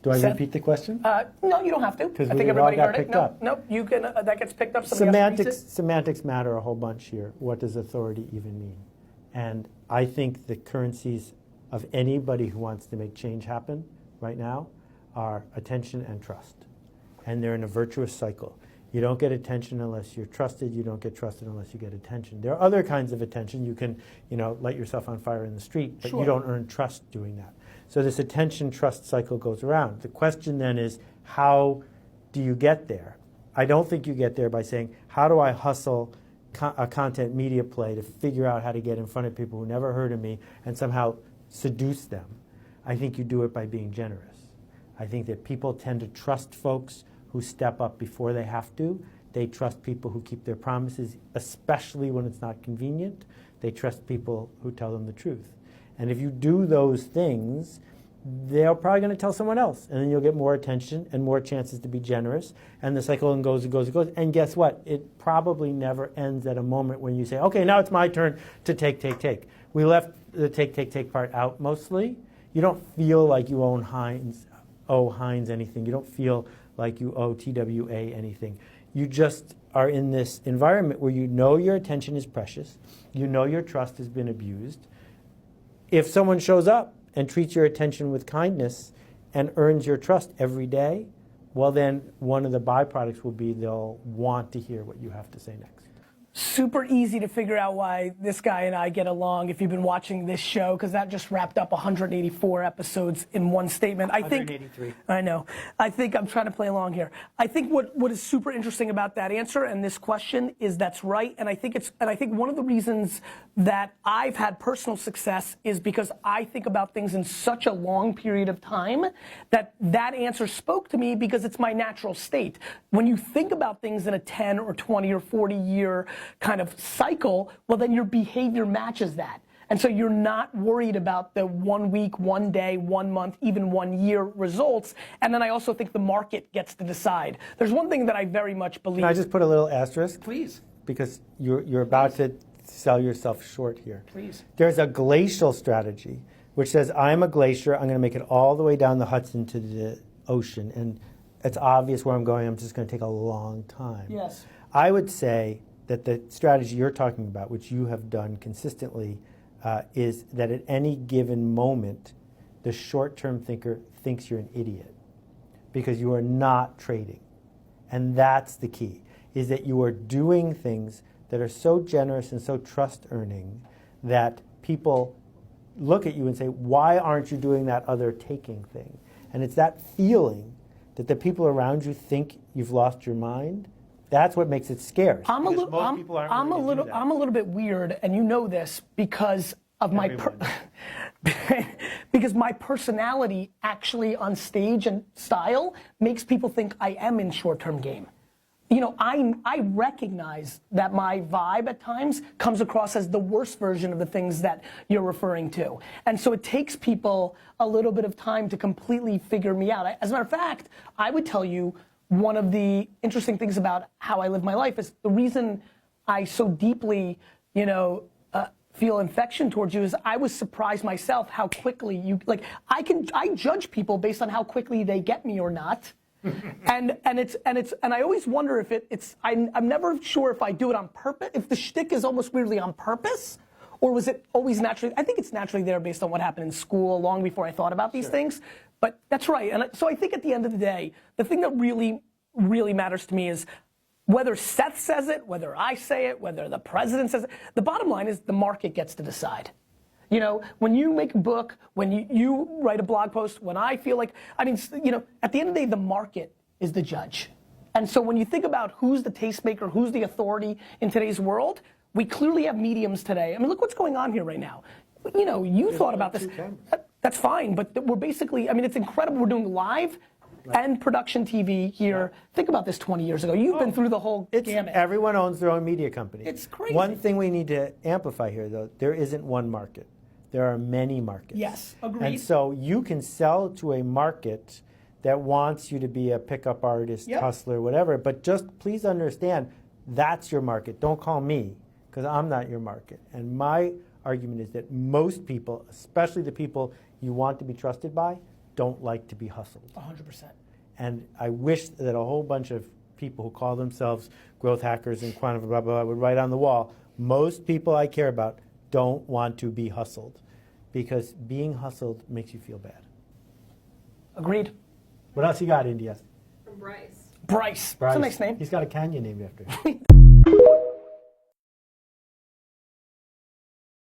Do I repeat the question? No, you don't have to. I think everybody heard it. No, you can. That gets picked up. Semantics matter a whole bunch here. What does authority even mean? And I think the currencies of anybody who wants to make change happen right now are attention and trust. And they're in a virtuous cycle. You don't get attention unless you're trusted. You don't get trusted unless you get attention. There are other kinds of attention. You can, light yourself on fire in the street, but you don't earn trust doing that. So this attention-trust cycle goes around. The question then is, how do you get there? I don't think you get there by saying, how do I hustle a content media play to figure out how to get in front of people who never heard of me and somehow seduce them? I think you do it by being generous. I think that people tend to trust folks who step up before they have to. They trust people who keep their promises, especially when it's not convenient. They trust people who tell them the truth. And if you do those things, they're probably going to tell someone else. And then you'll get more attention and more chances to be generous. And the cycle goes and goes and goes. And guess what? It probably never ends at a moment when you say, okay, now it's my turn to take. We left the take part out mostly. You don't feel like you owe Heinz anything. You don't feel like you owe TWA anything. You just are in this environment where you know your attention is precious. You know your trust has been abused. If someone shows up and treats your attention with kindness and earns your trust every day, well then one of the byproducts will be they'll want to hear what you have to say next. Super easy to figure out why this guy and I get along if you've been watching this show, because that just wrapped up 184 episodes in one statement. 183. I know. I think I'm trying to play along here. I think what is super interesting about that answer and this question is that's right, and I think one of the reasons that I've had personal success is because I think about things in such a long period of time that answer spoke to me because it's my natural state. When you think about things in a 10 or 20 or 40 year kind of cycle, well then your behavior matches that. And so you're not worried about the 1 week, 1 day, 1 month, even 1 year results. And then I also think the market gets to decide. There's one thing that I very much believe. Can I just put a little asterisk? Please. Because you're about to sell yourself short here. Please. There's a glacial strategy which says I'm a glacier, I'm going to make it all the way down the Hudson to the ocean, and it's obvious where I'm going, I'm just going to take a long time. Yes. I would say that the strategy you're talking about, which you have done consistently, is that at any given moment, the short-term thinker thinks you're an idiot because you are not trading. And that's the key, is that you are doing things that are so generous and so trust-earning that people look at you and say, why aren't you doing that other taking thing? And it's that feeling that the people around you think you've lost your mind. That's what makes it scary. I'm a little bit weird, and you know this because of because my personality actually on stage and style makes people think I am in short-term game. I recognize that my vibe at times comes across as the worst version of the things that you're referring to. And so it takes people a little bit of time to completely figure me out. As a matter of fact, I would tell you one of the interesting things about how I live my life is the reason I so deeply, feel affection towards you is I was surprised myself how quickly I judge people based on how quickly they get me or not. and I always wonder if I'm never sure if I do it on purpose, if the shtick is almost weirdly on purpose, or was it always naturally? I think it's naturally there based on what happened in school long before I thought about these things. But that's right. And so I think at the end of the day, the thing that really, really matters to me is whether Seth says it, whether I say it, whether the president says it. The bottom line is the market gets to decide. When you make a book, when you write a blog post, when I feel like, at the end of the day, the market is the judge. And so when you think about who's the tastemaker, who's the authority in today's world, we clearly have mediums today. Look what's going on here right now. You thought about this. That's fine, but we're basically, it's incredible. We're doing live and production TV here. Right. Think about this 20 years ago. You've been through the whole gamut. Everyone owns their own media company. It's crazy. One thing we need to amplify here, though, there isn't one market. There are many markets. Yes, agreed. And so you can sell to a market that wants you to be a pickup artist, hustler, whatever, but just please understand that's your market. Don't call me, because I'm not your market. And my argument is that most people, especially the people you want to be trusted by, don't like to be hustled. 100%. And I wish that a whole bunch of people who call themselves growth hackers and quantum blah, blah, blah would write on the wall, most people I care about don't want to be hustled, because being hustled makes you feel bad. Agreed. What else you got, India? From Bryce. Bryce. Bryce. That's a nice name. He's got a canyon named after him.